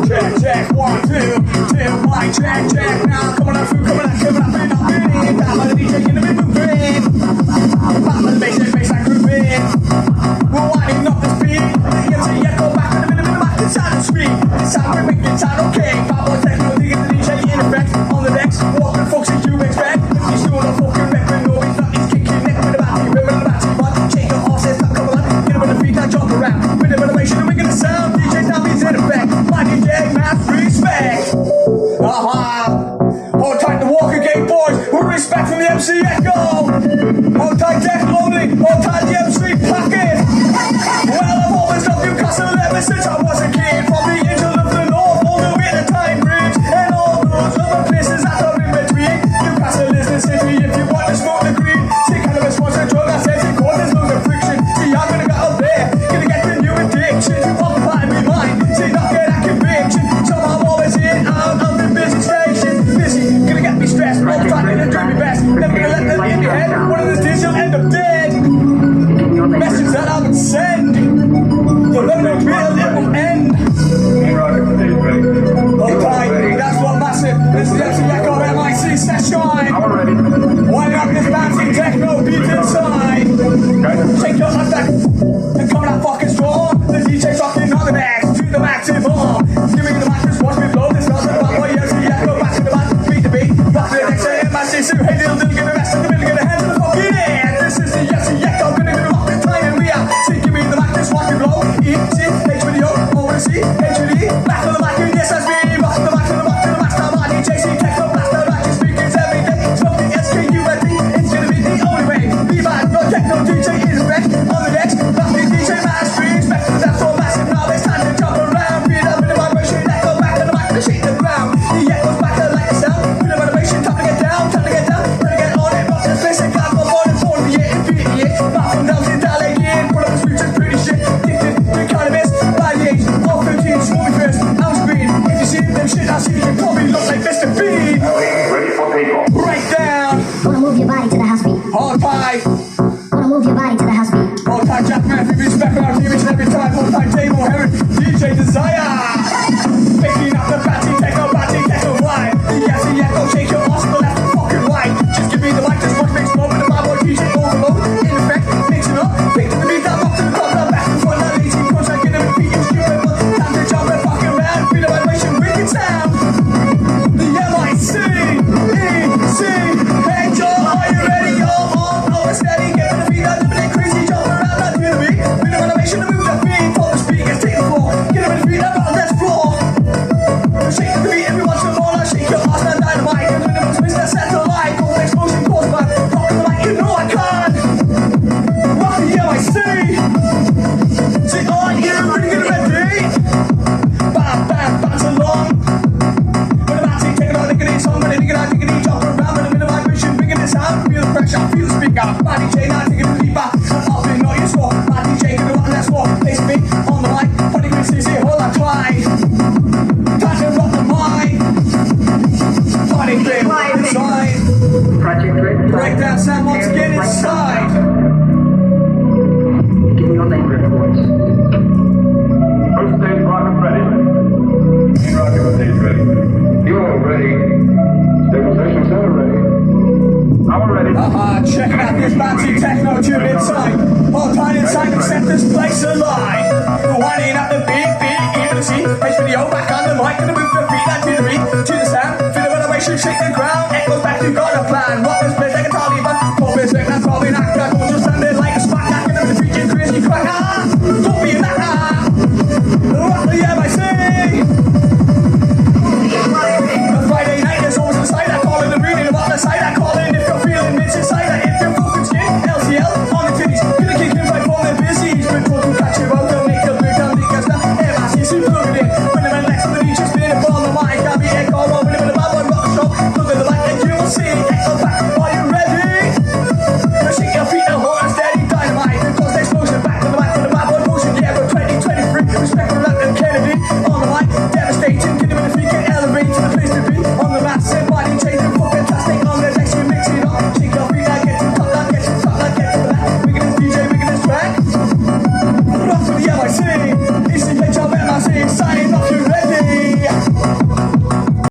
Check, check, 1, 2, 2, mic check, check. Now coming up through, coming up, in, I'm in. Down by the DJ in the middle moving. Back by the bass line grooving. We're winding up the speed. The DMB echo back in the middle, back inside the street. It's time we make it sound okay. Bad boy techno, digging the DJ in effect. On the decks, walking folks as you expect. If he's doing a fucking record, no, he's not, he's kicking neck with the battery, ripping the battery, but shake your horses, stop coming up, get him on the feet, I jump around. With the motivation, and making the sound, DJ now he's in effect. My DJ, mass respect. Hold tight the Walker Gate boys, with respect from the MC Echo. Hold tight Deck Lonely, hold tight the MC Packet. Well, I've always loved Newcastle ever since I was a kid. From the angel of the north, all the way to Time Bridge, and all those other places that are in between. Newcastle is the city if you want to smoke the green. See cannabis was a drug that says it causes loads of friction. See, I'm gonna go up there, gonna get the new addiction to occupy my mind. See, not get that conviction. So I'm always in, out of the busy station. Busy, gonna get me stressed, all the time, gonna do my best. Never gonna let them in your head. One of these days you'll end up dead. Message that I would send, you'll never know real, it will end. Okay, that's what massive. This is the MC Echo MIC session. Winding up this bouncy techno beat inside. Take your left back and come out fucking strong. The DJ's rocking on the back to the maximum. Give me the mic, just watch me blow. This nothing about what MC Echo back to the back, beat the beat. Rock to the next MIC, so hey little give me rest in the middle, get a hand to the fucking air. This is the MC Echo, gonna rock the time and we out. See, give me the mic, just watch me blow. E-C, H-video, O-C, H-D, back to the mic and yes, that's me. Rock to the mic, to the mic, to the max time on DJC, techno, blaster, ratchet speakers every day. Smoking SKULT, it's gonna be the only way. Leave out your techno DJ in effect. On the next, rock the DJ mass respect. That's all massive, now it's time to jump around. Feel up in the vibration, echo back to the mic to shake the ground. The echo's back to like the sound. Feel the motivation, time to get down, time to get down. Time to get on it, rock this place and got my phone and phone the year, infinity year. Back from down to Delegated, put up the streets and pretty shit. Addicted to cannabis, by the age of 13, small first, ounce green. If you see them shit, I see you probably look like Mr. B. Ready for takeoff. Break down. Wanna move your body to the house beat. Hold tight. Wanna move your body to the house beat. Hold tight, Jack Murphy, respect our team each and every time. Hold tight, Dave O'Heron, DJ Desire. Picking up the batty, techno vibe. The MC Echo, shake your ass to the left and fucking right. Just give me the mic, just watch me explode with the bad boy DJ overload. In effect, mixing up, picking the beat down, up to the top, down back and front, now lazy punch, like in a repeat, you stupid, but time to jump and fucking around. Feel the vibration, wicked sound. The MIC, E-C, hey Joe, are you ready? Oh, steady, get the beat out, living crazy, jump around, not to the beat. Feel the motivation to move the beat, pull the speakers, take the floor, get them in the beat, up on this floor. Shake the beat every once in a while, now shake your ass, now dynamite, and when the most Mr. Satellite, all the explosion caused by rock the mic, you know I can. Rock the MIC. Say, are you ready? Bam, bam, bounce along. When the bouncy, take it on, lickety song, when they dig it out, diggity, jump around, when the middle vibration, bringing this out, feel the pressure, feel the speaker. My DJ now taking the deeper, and up in all your score. My DJ can do one last walk, place me on the mic, putting me CC, hold on, try. Time to rock the mic. Party clear, inside. Breakdown sound once again inside. Give me your name, boys. First stage rocket ready. Rocket stage ready. You're ready. Stabilization center ready. I'm ready. Checking out this bouncy techno tune inside. Hold tight inside and set this place alive. We're winding up the beat, even to see. H-video back on the mic and the move the beat out to the beat, to the sound. Feel the renovation, shake the ground. Echoes back, you got a plan. Rock this place like a Taliban. Pop this thing, that's probably not good. Don't just stand there like a spark. Knocking them in the preaching, crazy crack. Don't be a knacker. Rock the MIC. The Friday night, there's always a side I call in the reading about the side I call.